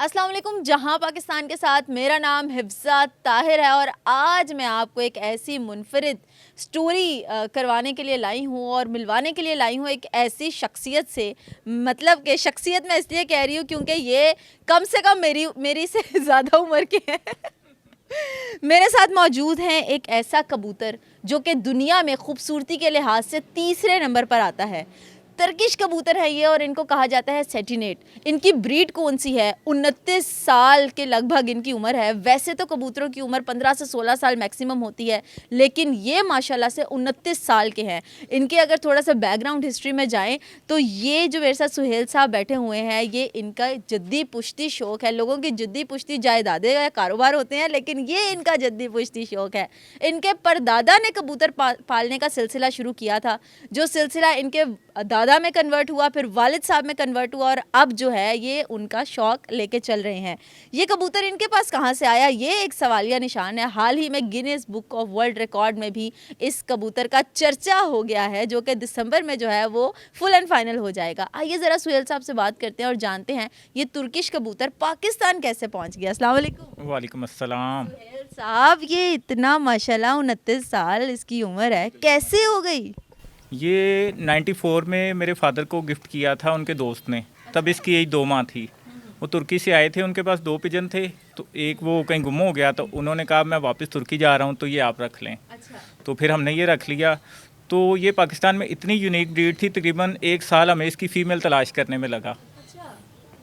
अस्सलाम वालेकुम। जहां पाकिस्तान के साथ मेरा नाम हिफ्ज़ा ताहिर है और आज मैं आपको एक ऐसी मुनफरिद स्टोरी करवाने के लिए लाई हूं और मिलवाने के लिए लाई हूं एक ऐसी शख्सियत से। मतलब कि शख्सियत मैं इसलिए कह रही हूं क्योंकि ये कम से कम मेरी से ज़्यादा उम्र के हैं। मेरे साथ मौजूद हैं एक ऐसा कबूतर जो कि दुनिया में खूबसूरती के लिहाज से तीसरे नंबर पर आता है। टर्किश कबूतर है ये और इनको कहा जाता है सेटिनेट। इनकी ब्रीड कौन सी है? 29 साल के लगभग इनकी उम्र है। वैसे तो कबूतरों की उम्र 15 से 16 साल मैक्सिमम होती है, लेकिन ये माशाल्लाह से 29 साल के हैं। इनके अगर थोड़ा सा बैकग्राउंड हिस्ट्री में जाएं तो ये जो मेरे साथ सुहेल साहब बैठे हुए हैं, ये इनका जद्दी पुश्ती शौक़ है। लोगों की जद्दी पुश्ती जायदादें या कारोबार होते हैं, लेकिन ये इनका जद्दी पुश्ती शौक़ है। इनके परदादा ने कबूतर पालने का सिलसिला शुरू किया था, जो सिलसिला इनके दादा में कन्वर्ट हुआ, फिर वालिद साहब में कन्वर्ट हुआ और अब जो है ये उनका शौक़ लेके चल रहे हैं। ये कबूतर इनके पास कहाँ से आया, ये एक सवालिया निशान है। हाल ही में Guinness book of world record में भी इस कबूतर का चर्चा हो गया है, जो कि दिसंबर में जो है वो फुल एंड फाइनल हो जाएगा। आइए ज़रा सुहेल साहब से बात करते हैं और जानते हैं ये तुर्किश कबूतर पाकिस्तान कैसे पहुँच गया। अस्सलाम वालेकुम। वालेकुम अस्सलाम। सुहेल साहब, ये इतना माशाल्लाह 29 साल इसकी उम्र है, कैसे हो गई? ये 94 में मेरे फादर को गिफ्ट किया था उनके दोस्त ने, तब इसकी एज 2 माह थी। वो तुर्की से आए थे, उनके पास 2 पिजन थे, तो एक वो कहीं गुम हो गया, तो उन्होंने कहा मैं वापस तुर्की जा रहा हूँ तो ये आप रख लें। अच्छा। तो फिर हमने ये रख लिया। तो ये पाकिस्तान में इतनी यूनिक ब्रीड थी, तकरीबन 1 साल हमें इसकी फ़ीमेल तलाश करने में लगा। अच्छा।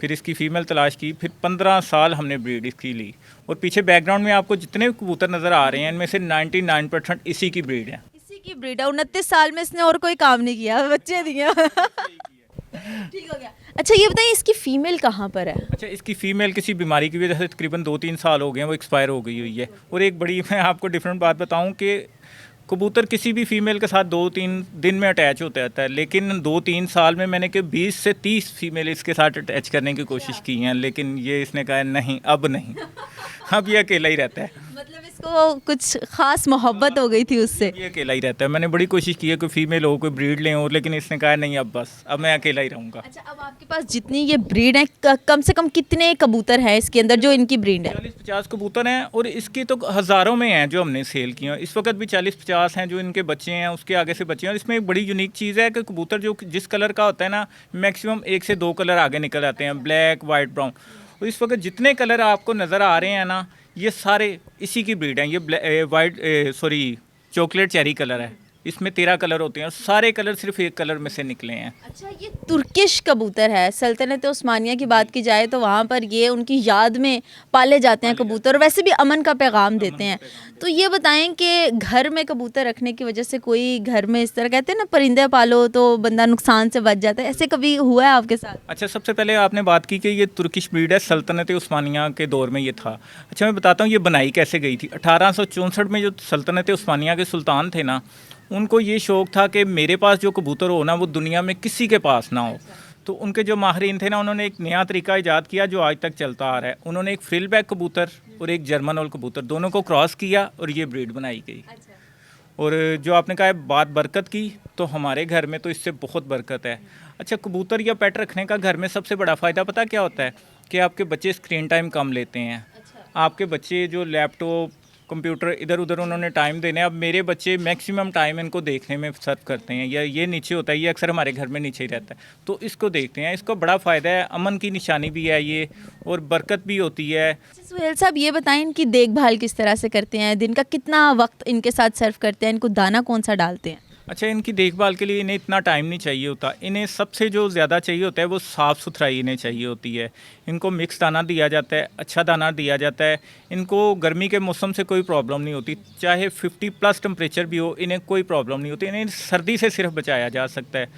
फिर इसकी फ़ीमेल तलाश की, फिर 15 साल हमने ब्रीड इसकी ली। और पीछे बैकग्राउंड में आपको जितने कबूतर नज़र आ रहे हैं, इनमें से 99% इसी की ब्रीड है। की ब्रीड है। 29 साल में इसने और कोई काम नहीं किया, बच्चे दिए। ठीक हो गया। अच्छा ये बताइए इसकी फीमेल कहाँ पर है? अच्छा, इसकी फ़ीमेल किसी बीमारी की वजह से तकरीबन 2-3 साल हो गए हैं, वो एक्सपायर हो गई हुई है। और एक बड़ी मैं आपको डिफरेंट बात बताऊं कि कबूतर किसी भी फीमेल के साथ 2-3 दिन में अटैच होता रहता है, लेकिन 2-3 साल में मैंने कि 20 से 30 फीमेल इसके साथ अटैच करने की कोशिश की हैं, लेकिन ये इसने कहा नहीं, अब नहीं। अब ये अकेला ही रहता है। मतलब इसको कुछ खास मोहब्बत हो गई थी उससे। ये अकेला ही रहता है। मैंने बड़ी कोशिश की है कोई फीमेल हो, कोई ब्रीड लें, और लेकिन इसने कहा नहीं, अब बस, अब मैं अकेला ही रहूँगा। अच्छा, अब आपके पास जितनी ये ब्रीड है, कम से कम कितने कबूतर हैं इसके अंदर जो इनकी ब्रीड है? 40-50 कबूतर हैं और इसकी तो हज़ारों में हैं जो हमने सेल किए हैं। इस वक्त भी 40-50 हैं जो इनके बच्चे हैं, उसके आगे से बच्चे हैं। और इसमें एक बड़ी यूनिक चीज़ है कि कबूतर जो जिस कलर का होता है ना, मैक्सिमम 1 से 2 कलर आगे निकल आते हैं, ब्लैक, वाइट, ब्राउन। और इस वक्त जितने कलर आपको नज़र आ रहे हैं ना, ये सारे इसी की ब्रीड हैं। ये वाइट चॉकलेट चेरी कलर है, इसमें 13 कलर होते हैं और सारे कलर सिर्फ एक कलर में से निकले हैं। अच्छा, ये तुर्किश कबूतर है। सल्तनत उस्मानिया की बात की जाए तो वहाँ पर ये उनकी याद में पाले जाते हैं कबूतर, वैसे भी अमन का पैगाम देते हैं। तो ये बताएं कि घर में कबूतर रखने की वजह से कोई घर में इस तरह कहते हैं ना, परिंदे पालो तो बंदा नुकसान से बच जाता है, ऐसे कभी हुआ है आपके साथ? अच्छा, सबसे पहले आपने बात की कि ये तुर्किश ब्रीड है, सल्तनत उस्मानिया के दौर में ये था। अच्छा, मैं बताता हूँ ये बनाई कैसे गई थी। 1864 में जो सल्तनत उस्मानिया के सुल्तान थे ना, उनको ये शौक़ था कि मेरे पास जो कबूतर हो ना, वो दुनिया में किसी के पास ना हो। तो उनके जो माहरीन थे ना, उन्होंने एक नया तरीका ईजाद किया जो आज तक चलता आ रहा है। उन्होंने एक फ्रिल बैक कबूतर और एक जर्मन ओल कबूतर, दोनों को क्रॉस किया और ये ब्रीड बनाई गई। और जो आपने कहा है बात बरकत की, तो हमारे घर में तो इससे बहुत बरकत है। अच्छा, कबूतर या पेट रखने का घर में सबसे बड़ा फ़ायदा पता क्या होता है? कि आपके बच्चे स्क्रीन टाइम कम लेते हैं। आपके बच्चे जो लैपटॉप, कंप्यूटर, इधर उधर उन्होंने टाइम देने, अब मेरे बच्चे मैक्सिमम टाइम इनको देखने में सर्व करते हैं। या ये नीचे होता है, ये अक्सर हमारे घर में नीचे ही रहता है, तो इसको देखते हैं। इसको बड़ा फ़ायदा है, अमन की निशानी भी है ये, और बरकत भी होती है। सुहेल साहब ये बताएं इनकी देखभाल किस तरह से करते हैं, दिन का कितना वक्त इनके साथ सर्व करते हैं, इनको दाना कौन सा डालते हैं? अच्छा, इनकी देखभाल के लिए इन्हें इतना टाइम नहीं चाहिए होता। इन्हें सबसे जो ज़्यादा चाहिए होता है वो साफ़ सुथराई इन्हें चाहिए होती है। इनको मिक्स दाना दिया जाता है, अच्छा दाना दिया जाता है। इनको गर्मी के मौसम से कोई प्रॉब्लम नहीं होती, चाहे 50+ टेम्परेचर भी हो, इन्हें कोई प्रॉब्लम नहीं होती। इन्हें सर्दी से सिर्फ बचाया जा सकता है।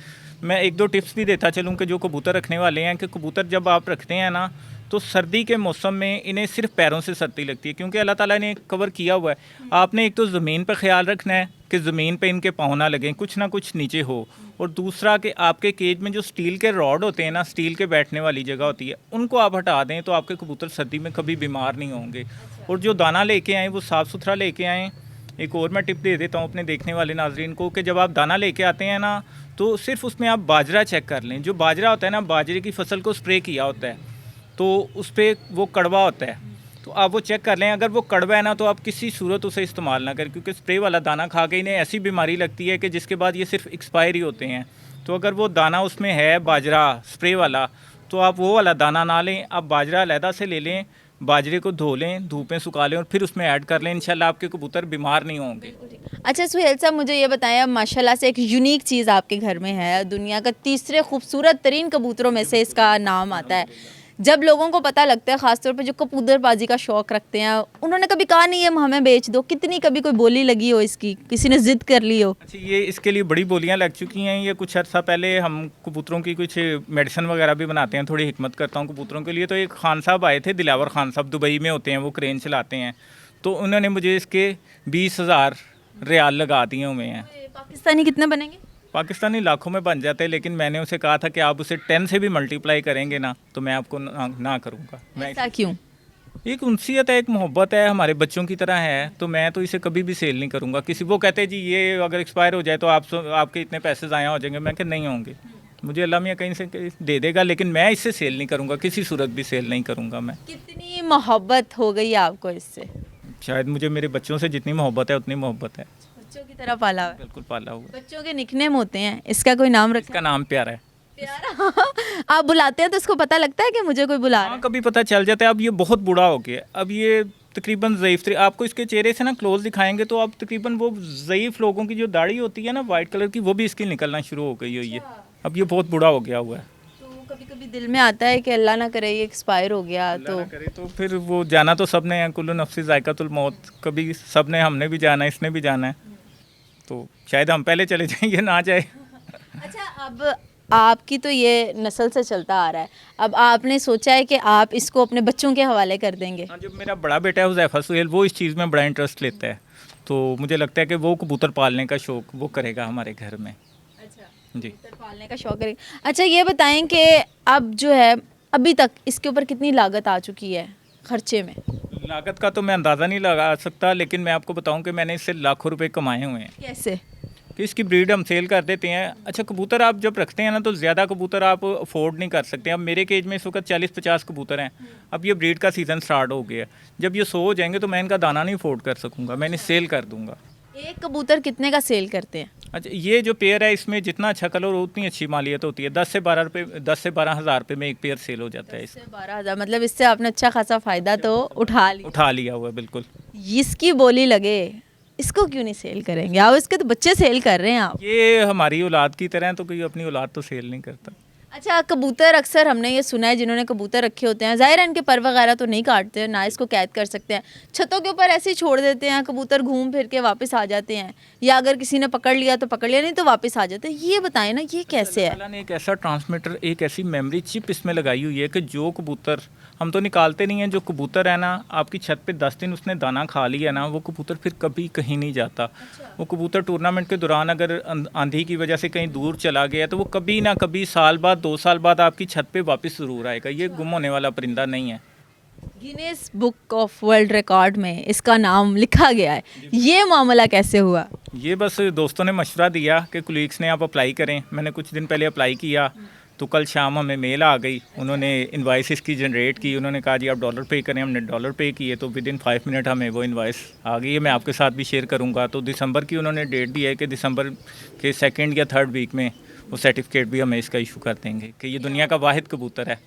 मैं 1-2 टिप्स भी देता चलूँ कि जो कबूतर रखने वाले हैं, कि कबूतर जब आप रखते हैं ना, तो सर्दी के मौसम में इन्हें सिर्फ पैरों से सर्दी लगती है, क्योंकि अल्लाह ताला ने कवर किया हुआ है। आपने एक तो ज़मीन पर ख्याल रखना है कि ज़मीन पे इनके पाँव ना लगें, कुछ ना कुछ नीचे हो। और दूसरा कि आपके केज में जो स्टील के रॉड होते हैं ना, स्टील के बैठने वाली जगह होती है, उनको आप हटा दें तो आपके कबूतर सर्दी में कभी बीमार नहीं होंगे। और जो दाना लेके आएँ वो साफ़ सुथरा लेके आएँ। एक और मैं टिप दे देता हूँ अपने देखने वाले नाजरीन को, कि जब आप दाना लेके आते हैं ना, तो सिर्फ उसमें आप बाजरा चेक कर लें। जो बाजरा होता है ना, बाजरे की फसल को स्प्रे किया होता है, तो उस पर वो कड़वा होता है, तो आप वो चेक कर लें। अगर वो कड़वा है ना तो आप किसी सूरत उसे इस्तेमाल ना करें, क्योंकि स्प्रे वाला दाना खा के इन्हें ऐसी बीमारी लगती है कि जिसके बाद ये सिर्फ एक्सपायर ही होते हैं। तो अगर वो दाना उसमें है बाजरा स्प्रे वाला, तो आप वो वाला दाना ना लें, आप बाजरा अलहदा से ले लें, बाजरे को धो लें, धूप में सुखा लें और फिर उसमें ऐड कर लें। इंशाल्लाह आपके कबूतर बीमार नहीं होंगे। अच्छा सुहेल साहब, मुझे ये बताएं, अब माशाल्लाह से एक यूनिक चीज़ आपके घर में है, दुनिया का तीसरे खूबसूरत तरीन कबूतरों में से इसका नाम आता है। जब लोगों को पता लगता है, ख़ासतौर पे जो कबूतरबाजी का शौक़ रखते हैं, उन्होंने कभी कहा नहीं ये हमें बेच दो, कितनी कभी कोई बोली लगी हो इसकी, किसी ने ज़िद कर ली हो? अच्छा, ये इसके लिए बड़ी बोलियां लग चुकी हैं। ये कुछ अर्सा पहले हम कबूतरों की कुछ मेडिसिन वगैरह भी बनाते हैं, थोड़ी हिकमत करता हूँ कबूतरों के लिए। तो एक खान साहब आए थे, दिलावर खान साहब, दुबई में होते हैं, वो क्रेन चलाते हैं। तो उन्होंने मुझे इसके 20,000 रियाल लगा दिए हुए हैं। पाकिस्तानी कितने बनेंगे? पाकिस्तानी लाखों में बन जाते हैं, लेकिन मैंने उसे कहा था कि आप उसे 10 से भी मल्टीप्लाई करेंगे ना तो मैं आपको ना करूँगा। मैं ऐसा क्यों? एक उनसियत है, एक मोहब्बत है, हमारे बच्चों की तरह है, तो मैं तो इसे कभी भी सेल नहीं करूँगा। किसी वो कहते हैं जी ये अगर एक्सपायर हो जाए तो आपके इतने पैसे ज़ाया हो जाएंगे। मैं कि नहीं होंगे, मुझे अल्लाह मियाँ कहीं से दे देगा, लेकिन मैं इससे सेल नहीं करूँगा, किसी सूरत भी सेल नहीं करूँगा मैं। कितनी मोहब्बत हो गई आपको इससे? शायद मुझे मेरे बच्चों से जितनी मोहब्बत है उतनी मोहब्बत है। बच्चों की तरह पाला हुआ है? बिल्कुल पाला हुआ है। बच्चों के निकनेम होते हैं, इसका कोई नाम रखा इसका नाम प्यारा है। प्यारा? आप बुलाते हैं तो इसको पता लगता है कि मुझे कोई बुला रहा हाँ, है? कभी पता चल जाता है। अब ये बहुत बूढ़ा हो गया, अब ये तकरीबन ज़ईफ़, आपको इसके चेहरे से ना क्लोज दिखाएंगे तो आप तकरीबन वो ज़ईफ़ लोगों की जो दाढ़ी होती है ना वाइट कलर की, वो भी इसकी निकलना शुरू हो गई हुई है। अब ये बहुत बूढ़ा हो गया हुआ है। तो कभी कभी दिल में आता है कि अल्लाह ना करे ये एक्सपायर हो गया अल्लाह ना करे तो फिर वो जाना तो सब ने है, कुल्लु नफ्सी ज़ायक़ातुल मौत, कभी सब ने, हमने भी जाना है, इसने भी जाना है। तो शायद हम पहले चले जाएं, ये ना जाए। अच्छा, अब आपकी तो ये नस्ल से चलता आ रहा है, अब आपने सोचा है कि आप इसको अपने बच्चों के हवाले कर देंगे? हाँ, जब मेरा बड़ा बेटा है हुज़ैफ़ा सुहेल, वो इस चीज़ में बड़ा इंटरेस्ट लेता है, तो मुझे लगता है कि वो कबूतर पालने का शौक़ वो करेगा हमारे घर में। अच्छा, जी। कबूतर पालने का शौक करेगा। अच्छा, ये बताएं कि अब जो है अभी तक इसके ऊपर कितनी लागत आ चुकी है खर्चे में? लागत का तो मैं अंदाज़ा नहीं लगा सकता, लेकिन मैं आपको बताऊं कि मैंने इससे लाखों रुपए कमाए हुए हैं। कैसे? कि इसकी ब्रीड हम सेल कर देते हैं। अच्छा, कबूतर आप जब रखते हैं ना तो ज़्यादा कबूतर आप अफोर्ड नहीं कर सकते। अब मेरे केज में इस वक्त 40-50 कबूतर हैं। अब ये ब्रीड का सीज़न स्टार्ट हो गया, जब ये 100 हो जाएंगे तो मैं इनका दाना नहीं अफोर्ड कर सकूँगा, मैं इन्हें सेल कर दूँगा। एक कबूतर कितने का सेल करते हैं? अच्छा, ये जो पेयर है इसमें जितना अच्छा कलर हो उतनी अच्छी मालियत होती है। 10 से 12 हज़ार रुपये में एक पेयर सेल हो जाता है। इससे 12,000, मतलब इससे आपने अच्छा खासा फ़ायदा तो उठा लिया हुआ है बिल्कुल। इसकी बोली लगे, इसको क्यों नहीं सेल करेंगे आप? इसके तो बच्चे सेल कर रहे हैं आप। ये हमारी औलाद की तरह है, तो कोई अपनी औलाद तो सेल नहीं करता। अच्छा, कबूतर अक्सर हमने ये सुना है, जिन्होंने कबूतर रखे होते हैं, ज़ाहिर है इनके पर वगैरह तो नहीं काटते हैं, ना इसको कैद कर सकते हैं, छतों के ऊपर ऐसे ही छोड़ देते हैं, कबूतर घूम फिर के वापस आ जाते हैं, या अगर किसी ने पकड़ लिया तो पकड़ लिया, नहीं तो वापस आ जाते हैं। ये बताएं ना, ये कैसे है? अल्लाह ने एक ऐसा ट्रांसमीटर, एक ऐसी मेमोरी चिप इसमें लगाई हुई है कि जो कबूतर हम तो निकालते नहीं हैं, जो कबूतर है ना आपकी छत पे 10 दिन उसने दाना खा लिया ना, वो कबूतर फिर कभी कहीं नहीं जाता। वो कबूतर टूर्नामेंट के दौरान अगर आंधी की वजह से कहीं दूर चला गया तो वो कभी ना कभी साल बाद 2 साल बाद आपकी छत पे वापस ज़रूर आएगा। ये गुम होने वाला परिंदा नहीं है। Guinness book of world record में इसका नाम लिखा गया है, ये मामला कैसे हुआ? ये बस दोस्तों ने मशवरा दिया कि कुलीग्स ने आप अप्लाई करें। मैंने कुछ दिन पहले अप्लाई किया तो कल शाम हमें मेल आ गई, उन्होंने इनवाइस इसकी जनरेट की, उन्होंने कहा जी आप डॉलर पे करें। हमने डॉलर पे किए तो विद इन 5 मिनट हमें वो इनवाइस आ गई है। मैं आपके साथ भी शेयर करूंगा। तो दिसंबर की उन्होंने डेट दी है कि दिसंबर के 2nd या 3rd वीक में वो सर्टिफिकेट भी हमें इसका इशू कर देंगे कि ये दुनिया का वाहिद कबूतर है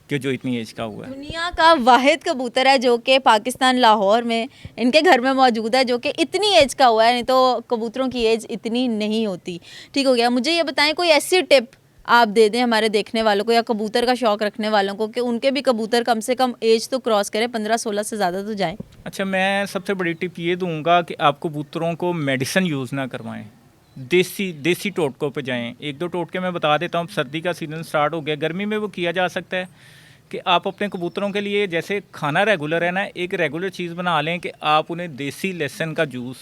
कि जो इतनी एज का हुआ है। दुनिया का वाहिद कबूतर है जो कि पाकिस्तान लाहौर में इनके घर में मौजूद है, जो कि इतनी एज का हुआ है, नहीं तो कबूतरों की एज इतनी नहीं होती। ठीक हो गया। मुझे ये बताएं, कोई ऐसी टिप आप दे दें हमारे देखने वालों को या कबूतर का शौक़ रखने वालों को कि उनके भी कबूतर कम से कम एज तो क्रॉस करें, 15-16 से ज़्यादा तो जाएं। अच्छा, मैं सबसे बड़ी टिप ये दूंगा कि आप कबूतरों को मेडिसिन यूज़ ना करवाएं, देसी टोटकों पे जाएं। 1-2 टोटके मैं बता देता हूँ। सर्दी का सीज़न स्टार्ट हो गया, गर्मी में वो किया जा सकता है कि आप अपने कबूतरों के लिए जैसे खाना रेगुलर है ना, एक रेगुलर चीज़ बना लें कि आप उन्हें देसी लहसुन का जूस,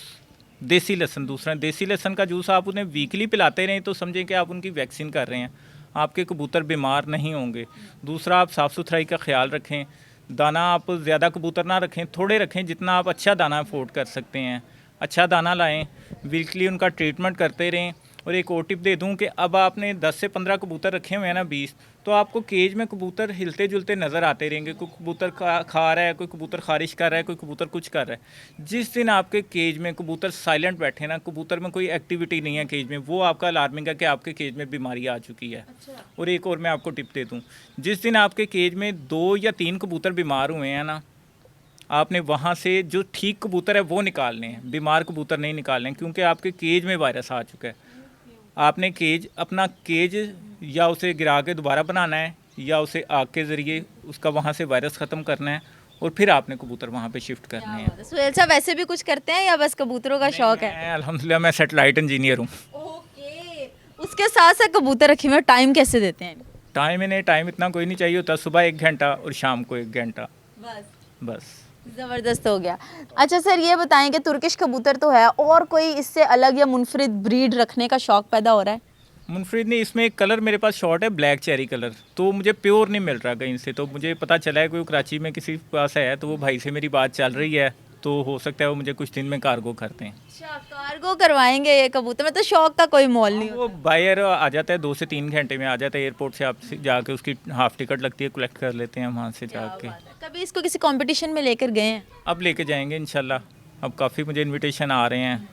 देसी लहसुन, दूसरा देसी लहसुन का जूस आप उन्हें वीकली पिलाते रहें तो समझें कि आप उनकी वैक्सीन कर रहे हैं। आपके कबूतर बीमार नहीं होंगे। दूसरा, आप साफ़ सुथराई का ख्याल रखें। दाना आप ज़्यादा कबूतर ना रखें, थोड़े रखें जितना आप अच्छा दाना अफोर्ड कर सकते हैं। अच्छा दाना लाएं, वीकली उनका ट्रीटमेंट करते रहें और एक और टिप दे दूं कि अब आपने 10 से 15 कबूतर रखे हुए हैं ना 20, तो आपको केज में कबूतर हिलते जुलते नज़र आते रहेंगे। कोई कबूतर खा रहा है, कोई कबूतर खारिश कर रहा है, कोई कबूतर कुछ कर रहा है। जिस दिन आपके केज में कबूतर साइलेंट बैठे ना, कबूतर में कोई एक्टिविटी नहीं है केज में, वो आपका अलार्मिंग है कि आपके केज में बीमारी आ चुकी है। और एक और मैं आपको टिप दे दूँ, जिस दिन आपके केज में 2 या 3 कबूतर बीमार हुए हैं ना, आपने वहाँ से जो ठीक कबूतर है वो निकालने हैं, बीमार कबूतर नहीं निकालने हैं, क्योंकि आपके केज में वायरस आ चुका है। आपने अपना केज या उसे गिरा के दोबारा बनाना है, या उसे आग के ज़रिए उसका वहाँ से वायरस ख़त्म करना है, और फिर आपने कबूतर वहाँ पे शिफ्ट करने हैं। सुहेल साहब वैसे भी कुछ करते हैं या बस कबूतरों का शौक है? मैं अल्हम्दुलिल्लाह मैं सैटेलाइट इंजीनियर हूँ। ओके, उसके साथ साथ कबूतर रखे हुए, टाइम कैसे देते हैं? टाइम इतना कोई नहीं चाहिए होता, सुबह 1 घंटा और शाम को 1 घंटा बस। ज़बरदस्त हो गया। अच्छा सर, ये बताएं कि तुर्किश कबूतर तो है, और कोई इससे अलग या मुनफरिद ब्रीड रखने का शौक पैदा हो रहा है? मुनफरिद नहीं, इसमें एक कलर मेरे पास शॉर्ट है, ब्लैक चेरी कलर, तो मुझे प्योर नहीं मिल रहा कहीं से। तो मुझे पता चला है कोई कराची में किसी के पास है, तो वो भाई से मेरी बात चल रही है, तो हो सकता है वो मुझे कुछ दिन में कार्गो करते हैं। अच्छा, कार्गो करवाएंगे ये कबूतर? मतलब शौक का कोई मोल नहीं वो बायर आ जाता है, 2 से 3 घंटे में आ जाता है एयरपोर्ट से। आप जाके उसकी हाफ टिकट लगती है, कलेक्ट कर लेते हैं वहाँ से जाके। कभी इसको किसी कंपटीशन में लेकर गए हैं? अब लेके जाएंगे इंशाल्लाह। अब काफ़ी मुझे इनविटेशन आ रहे हैं,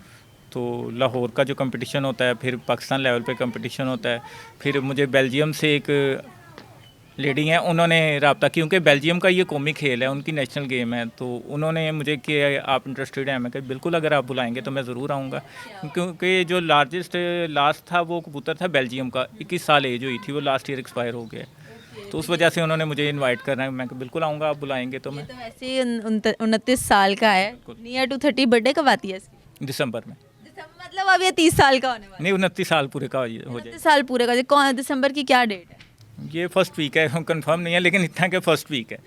तो लाहौर का जो कंपटीशन होता है, फिर पाकिस्तान लेवल पे कंपटीशन होता है, फिर मुझे बेल्जियम से एक लेडी हैं, उन्होंने रब्ता, क्योंकि बेल्जियम का ये कौमी खेल है, उनकी नेशनल गेम है, तो उन्होंने मुझे कि आप इंटरेस्टेड हैं? मैं कहा बिल्कुल, अगर आप बुलाएंगे तो मैं ज़रूर आऊँगा। क्योंकि जो लास्ट था वो कबूतर था बेल्जियम का, 21 साल एज हुई थी, वो लास्ट ईयर एक्सपायर हो गया, तो उस वजह से उन्होंने मुझे इनवाइट करना है। मैं कहा बिल्कुल आऊँगा, आप बुलाएंगे तो मैं। तो वैसे ही 29 साल का है, नियर टू 30। बर्थडे कब आती है इसकी? दिसंबर में। मतलब अब ये 30 साल का होने वाला नहीं, 29 साल पूरे का हो जाए। 29 साल पूरे का। कौन दिसंबर की क्या डेट है? ये फर्स्ट वीक है, कंफर्म नहीं है, लेकिन इतना कि फर्स्ट वीक है।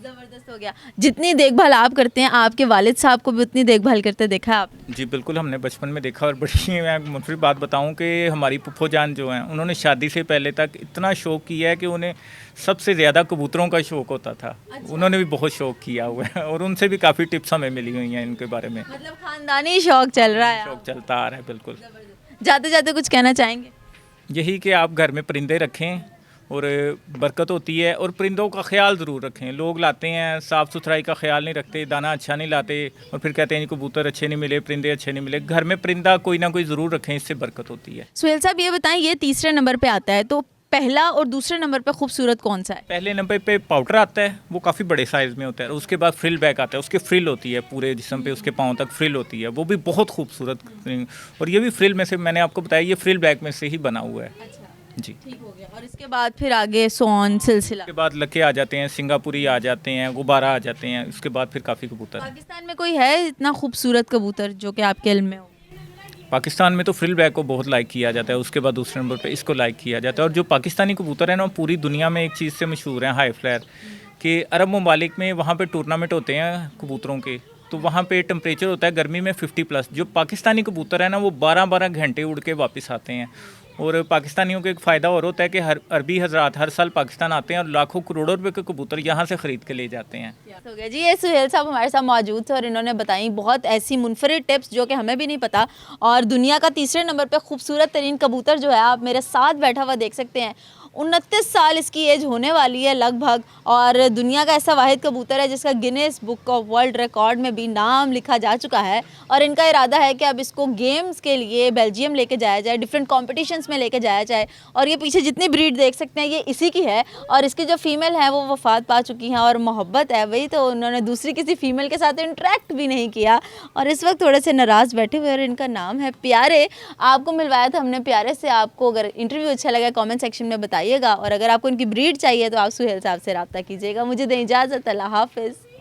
ज़बरदस्त हो गया। जितनी देखभाल आप करते हैं, आपके वालिद साहब को भी उतनी देखभाल करते देखा है आपने? जी बिल्कुल, हमने बचपन में देखा। और बड़ी मैं मुनफरिद बात बताऊं कि हमारी फुफ्फो जान जो हैं, उन्होंने शादी से पहले तक इतना शौक़ किया है कि उन्हें सबसे ज़्यादा कबूतरों का शौक़ होता था। अच्छा। उन्होंने भी बहुत शौक़ किया हुआ है, और उनसे भी काफ़ी टिप्स हमें मिली हुई हैं इनके बारे में। मतलब ख़ानदानी शौक़ चल रहा है? शौक़ चलता आ रहा है, बिल्कुल। जाते जाते कुछ कहना चाहेंगे? यही कि आप घर में परिंदे रखें और बरकत होती है, और परिंदों का ख्याल ज़रूर रखें। लोग लाते हैं, साफ़ सुथराई का ख्याल नहीं रखते, दाना अच्छा नहीं लाते, और फिर कहते हैं कबूतर अच्छे नहीं मिले, परिंदे अच्छे नहीं मिले। घर में परिंदा कोई ना कोई ज़रूर रखें, इससे बरकत होती है। सुहेल साहब ये बताएं, ये तीसरे नंबर पे आता है, तो पहला और दूसरे नंबर पे खूबसूरत कौन सा है? पहले नंबर पे पाउडर आता है, वो काफ़ी बड़े साइज़ में होता है। उसके बाद फ्रिल बैक आता है, उसके फ्रिल होती है पूरे जिस्म पे, उसके पाँव तक फ्रिल होती है, वो भी बहुत खूबसूरत। और ये भी फ्रिल में से, मैंने आपको बताया, ये फ्रिल बैक में से ही बना हुआ है। जी, ठीक हो गया। और इसके बाद फिर आगे सोन सिलसिला? उसके बाद लके आ जाते हैं, सिंगापुरी आ जाते हैं, गुब्बारा आ जाते हैं, उसके बाद फिर काफ़ी कबूतर। पाकिस्तान में कोई है इतना खूबसूरत कबूतर जो कि आपके इल्म में हो? पाकिस्तान में तो फ्रिल बैक को बहुत लाइक किया जाता है, उसके बाद दूसरे नंबर पे इसको लाइक किया जाता है। और जो पाकिस्तानी कबूतर है ना, पूरी दुनिया में एक चीज़ से मशहूर है, हाई फ्लायर, कि अरब ममालिक में वहाँ पे टूर्नामेंट होते हैं कबूतरों के, तो वहाँ पे टेम्परेचर होता है गर्मी में 50+। जो पाकिस्तानी कबूतर है ना, वो 12-12 घंटे उड़ के वापस आते हैं। और पाकिस्तानियों को एक फ़ायदा और होता है कि अरबी हजरात हर साल पाकिस्तान आते हैं और लाखों करोड़ों रुपए के कबूतर यहाँ से ख़रीद के ले जाते हैं। हो गया जी, ये सुहेल साहब हमारे साथ मौजूद थे और इन्होंने बताई बहुत ऐसी मुनफरिद टिप्स जो कि हमें भी नहीं पता। और दुनिया का तीसरे नंबर पे खूबसूरत तरीन कबूतर जो है, आप मेरे साथ बैठा हुआ देख सकते हैं, 29 साल इसकी एज होने वाली है लगभग, और दुनिया का ऐसा वाहिद कबूतर है जिसका Guinness book of world record में भी नाम लिखा जा चुका है। और इनका इरादा है कि अब इसको गेम्स के लिए बेल्जियम लेके जाया जाए, डिफरेंट कॉम्पिटिशन्स में लेके जाया जाए। और ये पीछे जितनी ब्रीड देख सकते हैं, ये इसी की है। और इसकी जो फीमेल है वो वफात पा चुकी हैं, और मोहब्बत है वही, तो उन्होंने दूसरी किसी फीमेल के साथ इंटरेक्ट भी नहीं किया, और इस वक्त थोड़े से नाराज़ बैठे हुए। और इनका नाम है प्यारे। आपको मिलवाया था हमने प्यारे से। आपको अगर इंटरव्यू अच्छा लगा कमेंट सेक्शन में बताइएगा, और अगर आपको इनकी ब्रीड चाहिए तो आप सुहेल साहब से रब्ता कीजिएगा। मुझे दें इजाज़त, अल्लाह हाफ़िज़।